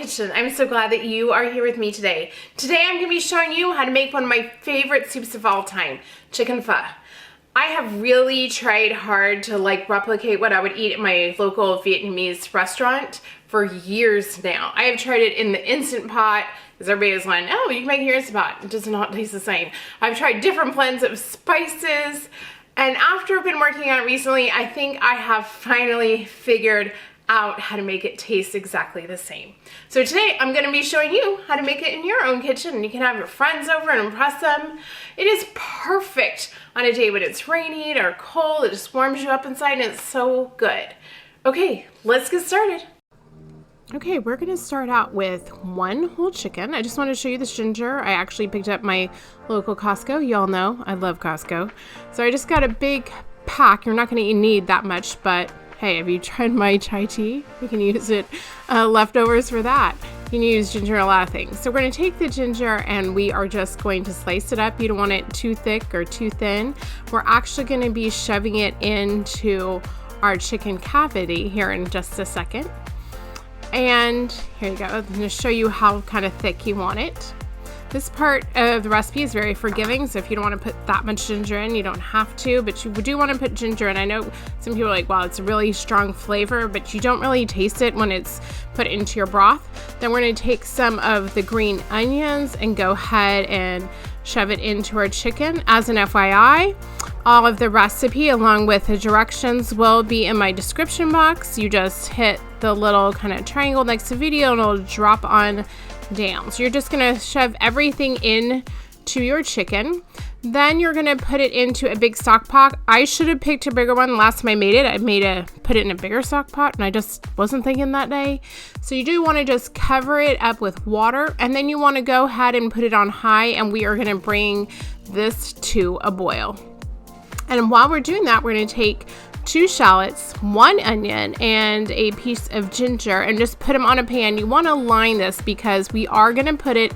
kitchen. I'm so glad that you are here with me today. Today I'm going to be showing you how to make one of my favorite soups of all time, Chicken Pho. I have really tried hard to replicate what I would eat at my local Vietnamese restaurant for years now. I have tried it in the Instant Pot, because everybody was like, oh, you can make it in your Instant Pot. It does not taste the same. I've tried different blends of spices, and after I've been working on it recently, I think I have finally figured out how to make it taste exactly the same. So today I'm going to be showing you how to make it in your own kitchen, and you can have your friends over and impress them. It is perfect on a day when it's rainy or cold. It just warms you up inside and it's so good. Okay, let's get started. Okay, we're going to start out with one whole chicken. I just want to show you this ginger. I actually picked up my local Costco. Y'all know I love Costco. So I just got a big pack. You're not going to need that much, but hey, have you tried my chai tea? You can use it leftovers for that. You can use ginger in a lot of things. So we're going to take the ginger and we are just going to slice it up. You don't want it too thick or too thin. We're actually going to be shoving it into our chicken cavity here in just a second. And here you go. I'm going to show you how kind of thick you want it. This part of the recipe is very forgiving, so if you don't want to put that much ginger in, you don't have to, but you do want to put ginger in. I know some people are like, wow, it's a really strong flavor, but you don't really taste it when it's put into your broth. Then we're going to take some of the green onions and go ahead and shove it into our chicken. As an FYI, all of the recipe along with the directions will be in my description box. You just hit the little kind of triangle next to video and it'll drop on down. So you're just gonna shove everything in to your chicken. Then you're gonna put it into a big stock pot. I should have picked a bigger one. Last time I made it, put it in a bigger stock pot, and I just wasn't thinking that day. So you do want to just cover it up with water, and then you want to go ahead and put it on high, and we are gonna bring this to a boil. And while we're doing that, we're gonna take 2 shallots, 1 onion, and a piece of ginger, and just put them on a pan. You want to line this because we are going to put it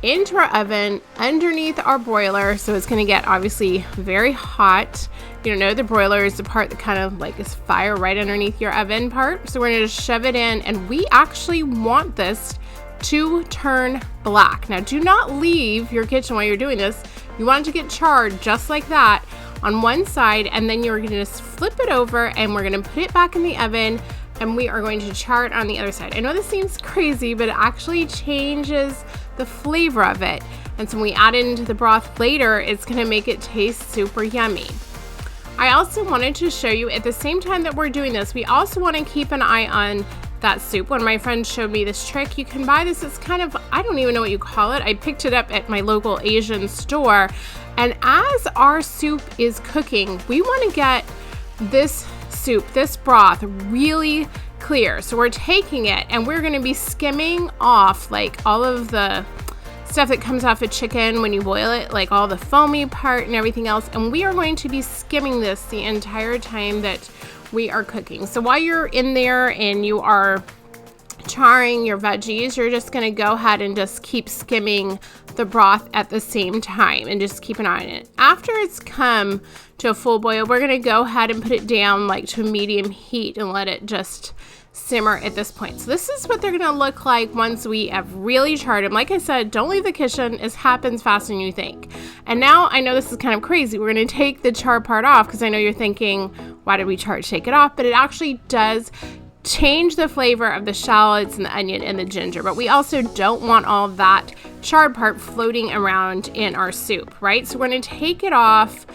into our oven underneath our broiler, so it's going to get obviously very hot. You know, the broiler is the part that kind of is fire right underneath your oven part. So we're going to just shove it in, and we actually want this to turn black. Now, do not leave your kitchen while you're doing this. You want it to get charred just like that on one side, and then you're going to just flip it over and we're going to put it back in the oven, and we are going to char it on the other side. I know this seems crazy, but it actually changes the flavor of it, and so when we add it into the broth later, it's going to make it taste super yummy. I also wanted to show you at the same time that we're doing this, we also want to keep an eye on that soup. One of my friends showed me this trick. You can buy this, it's kind of, I don't even know what you call it. I picked it up at my local Asian store. And as our soup is cooking, we want to get this soup, this broth, really clear. So we're taking it and we're going to be skimming off all of the stuff that comes off a chicken when you boil it, all the foamy part and everything else. And we are going to be skimming this the entire time that we are cooking. So while you're in there and you are charring your veggies, you're just going to go ahead and just keep skimming the broth at the same time and just keep an eye on it. After it's come to a full boil, we're going to go ahead and put it down to a medium heat and let it just simmer at this point. So this is what they're going to look like once we have really charred them. Like I said, don't leave the kitchen. It happens faster than you think. And now I know this is kind of crazy. We're going to take the char part off because I know you're thinking, why did we take it off? But it actually does change the flavor of the shallots and the onion and the ginger, but we also don't want all that charred part floating around in our soup, right? So we're going to take it off,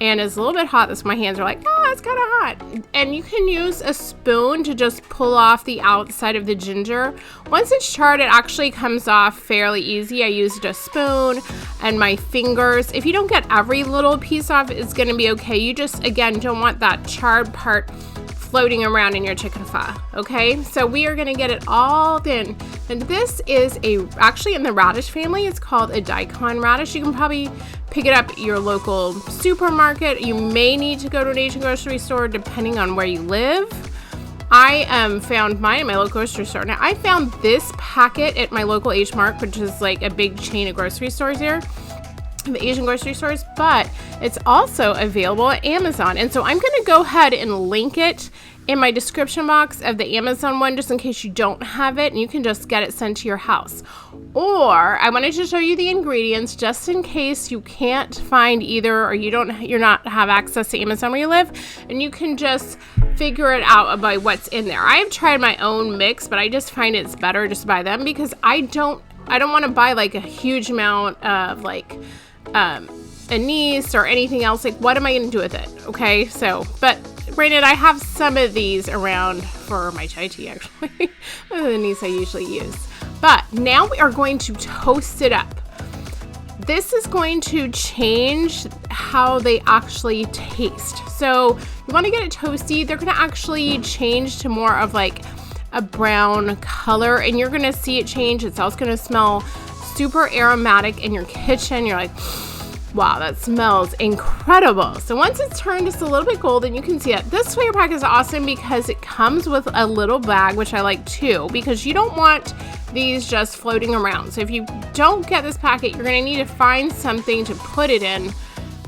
and it's a little bit hot. My hands are it's kind of hot. And you can use a spoon to just pull off the outside of the ginger. Once it's charred, it actually comes off fairly easy. I used a spoon and my fingers. If you don't get every little piece off, it's going to be okay. You just, again, don't want that charred part floating around in your chicken pho. Okay, so we are going to get it all in, and this is actually in the radish family. It's called a daikon radish. You can probably pick it up at your local supermarket. You may need to go to an Asian grocery store depending on where you live. I found mine at my local grocery store. Now, I found this packet at my local H Mart, which is a big chain of grocery stores here, the Asian grocery stores, but it's also available at Amazon. And so I'm going to go ahead and link it in my description box of the Amazon one, just in case you don't have it, and you can just get it sent to your house. Or I wanted to show you the ingredients just in case you can't find either, or you're not have access to Amazon where you live, and you can just figure it out by what's in there. I have tried my own mix, but I just find it's better just to buy them, because I don't want to buy like a huge amount of like anise or anything else. Like, what am I going to do with it? Okay, so, but granted, I have some of these around for my chai tea, actually. The anise I usually use. But now we are going to toast it up. This is going to change how they actually taste. So you want to get it toasty. They're going to actually change to more of like a brown color, and you're going to see it change. It's also going to smell super aromatic in your kitchen. You're like, wow, that smells incredible. So once it's turned just a little bit golden, you can see it. This flavor pack is awesome because it comes with a little bag, which I like too, because you don't want these just floating around. So if you don't get this packet, you're going to need to find something to put it in,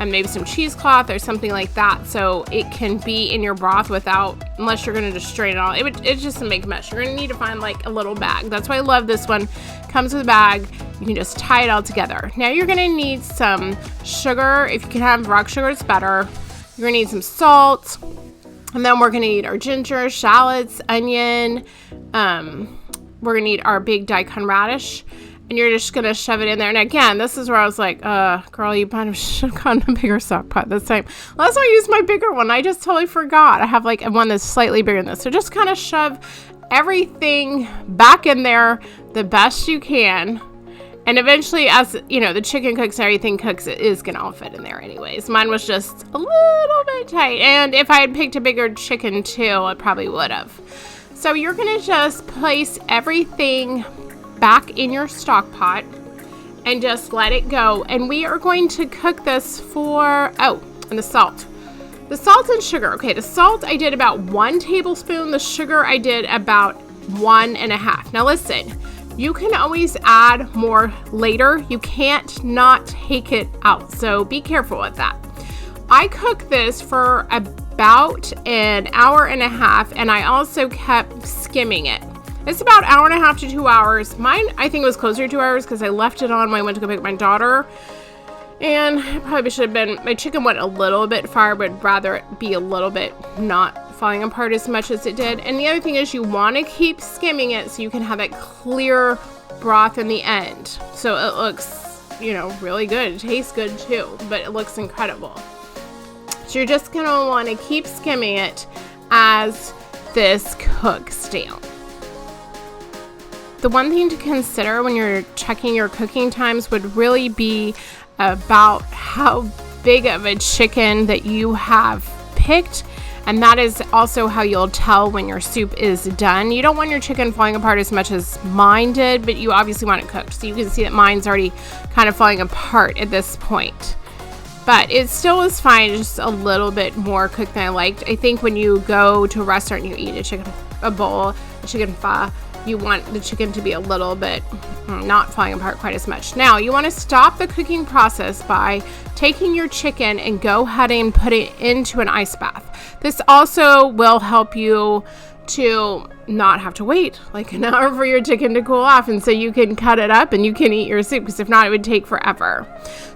and maybe some cheesecloth or something like that, so it can be in your broth without, unless you're going to just strain it all. It's just a make mess. You're going to need to find like a little bag. That's why I love this one. Comes with a bag. You can just tie it all together. Now you're going to need some sugar. If you can have rock sugar, it's better. You're going to need some salt. And then we're going to need our ginger, shallots, onion. We're going to need our big daikon radish. And you're just going to shove it in there. And again, this is where I was like, girl, you might have should have gotten a bigger stock pot this time. Last time I used my bigger one. I just totally forgot. I have like one that's slightly bigger than this. So just kind of shove everything back in there the best you can. And eventually, as you know, the chicken cooks and everything cooks, it is going to all fit in there anyways. Mine was just a little bit tight. And if I had picked a bigger chicken too, I probably would have. So you're going to just place everything back in your stock pot and just let it go. And we are going to cook this for, and the salt. The salt and sugar. Okay, the salt I did about 1 tablespoon. The sugar I did about 1.5. Now listen, you can always add more later. You can't not take it out. So be careful with that. I cooked this for about an hour and a half, and I also kept skimming it. It's about an hour and a half to 2 hours. Mine, I think, was closer to 2 hours because I left it on when I went to go pick my daughter. And it probably should have been, my chicken went a little bit far, but rather it be a little bit not falling apart as much as it did. And the other thing is you want to keep skimming it so you can have that clear broth in the end. So it looks, really good. It tastes good too, but it looks incredible. So you're just going to want to keep skimming it as this cooks down. The one thing to consider when you're checking your cooking times would really be about how big of a chicken that you have picked, and that is also how you'll tell when your soup is done. You don't want your chicken falling apart as much as mine did, but you obviously want it cooked. So you can see that mine's already kind of falling apart at this point. But it still is fine, just a little bit more cooked than I liked. I think when you go to a restaurant and you eat a bowl of chicken pho, you want the chicken to be a little bit not falling apart quite as much. Now, you want to stop the cooking process by taking your chicken and go ahead and put it into an ice bath. This also will help you to not have to wait like an hour for your chicken to cool off, and so you can cut it up and you can eat your soup, because if not, it would take forever.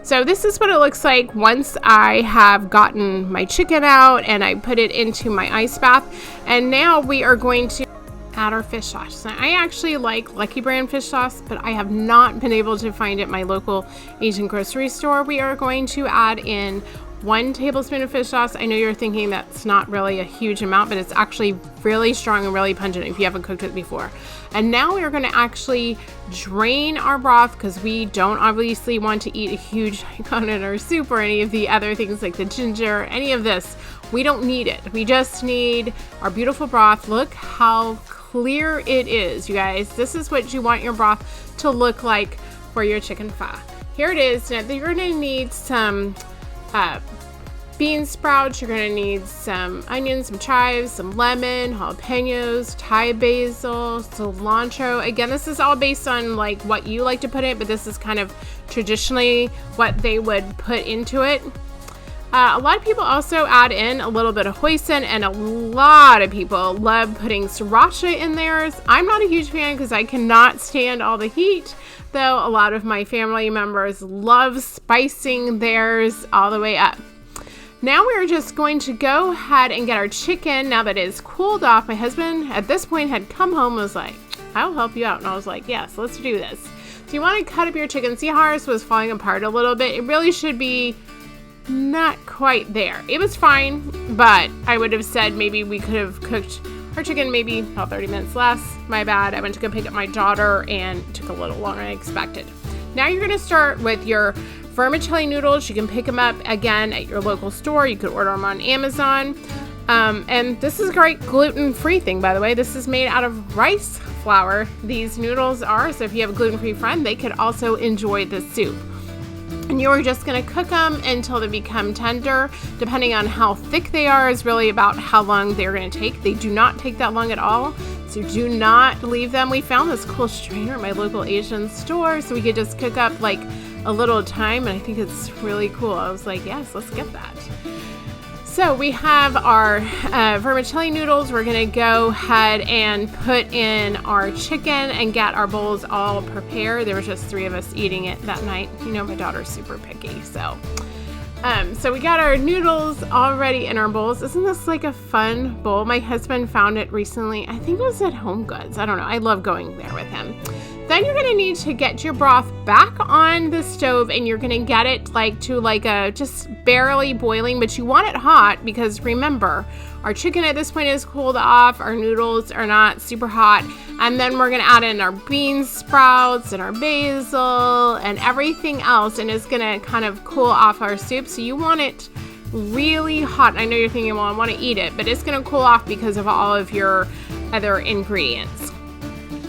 So this is what it looks like once I have gotten my chicken out and I put it into my ice bath. And now we are going to add our fish sauce. Now, I actually like Lucky Brand fish sauce, but I have not been able to find it at my local Asian grocery store. We are going to add in 1 tablespoon of fish sauce. I know you're thinking that's not really a huge amount, but it's actually really strong and really pungent if you haven't cooked it before. And now we're going to actually drain our broth, because we don't obviously want to eat a huge daikon in our soup or any of the other things like the ginger, any of this. We don't need it. We just need our beautiful broth. Look how clear it is, you guys. This is what you want your broth to look like for your chicken pho. Here it is. Now you're going to need some bean sprouts. You're going to need some onions, some chives, some lemon, jalapenos, Thai basil, cilantro. Again, this is all based on like what you like to put in, but this is kind of traditionally what they would put into it. A lot of people also add in a little bit of hoisin, and a lot of people love putting sriracha in theirs. I'm not a huge fan because I cannot stand all the heat, though a lot of my family members love spicing theirs all the way up. Now we're just going to go ahead and get our chicken now that it is cooled off. My husband at this point had come home and was like, I'll help you out. And I was like, yes, let's do this. So you want to cut up your chicken. See how ours was falling apart a little bit? It really should be not quite there. It was fine, but I would have said maybe we could have cooked our chicken maybe about 30 minutes less. My bad. I went to go pick up my daughter and it took a little longer than I expected. Now you're going to start with your vermicelli noodles. You can pick them up again at your local store. You could order them on Amazon. And this is a great gluten-free thing, by the way. This is made out of rice flour. These noodles are, so if you have a gluten-free friend, they could also enjoy this soup. And you're just going to cook them until they become tender. Depending on how thick they are is really about how long they're going to take. They do not take that long at all, so do not leave them. We found this cool strainer at my local Asian store, so we could just cook up like a little time, and I think it's really cool. I was like, yes, let's get that. So we have our vermicelli noodles. We're going to go ahead and put in our chicken and get our bowls all prepared. There was just 3 of us eating it that night. You know, my daughter's super picky, so we got our noodles already in our bowls. Isn't this like a fun bowl? My husband found it recently. I think it was at Home Goods. I don't know. I love going there with him. Then you're going to need to get your broth back on the stove, and you're going to get it to a just barely boiling, but you want it hot because remember, our chicken at this point is cooled off, our noodles are not super hot, and then we're going to add in our bean sprouts and our basil and everything else, and it's going to kind of cool off our soup. So you want it really hot. I know you're thinking, well, I want to eat it, but it's going to cool off because of all of your other ingredients.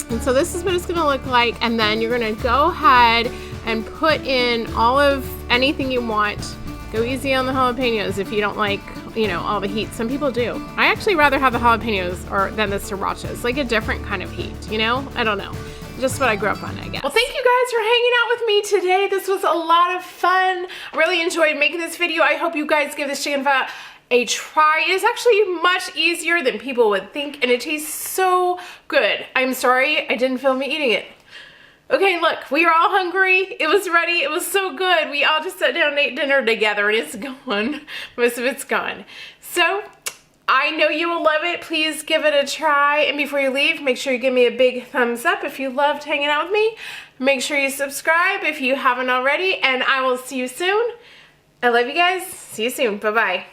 And so this is what it's going to look like, and then you're going to go ahead and put in all of anything you want. Go easy on the jalapenos if you don't like, all the heat. Some people do. I actually rather have the jalapenos than the sriracha. It's like a different kind of heat, I don't know. Just what I grew up on, I guess. Well, thank you guys for hanging out with me today. This was a lot of fun. Really enjoyed making this video. I hope you guys give this chicken pho a try. It is actually much easier than people would think, and it tastes so good. I'm sorry I didn't film me eating it. Okay, look, we are all hungry. It was ready. It was so good. We all just sat down and ate dinner together, and it's gone. Most of it's gone. So I know you will love it. Please give it a try. And before you leave, make sure you give me a big thumbs up if you loved hanging out with me. Make sure you subscribe if you haven't already, and I will see you soon. I love you guys. See you soon. Bye-bye.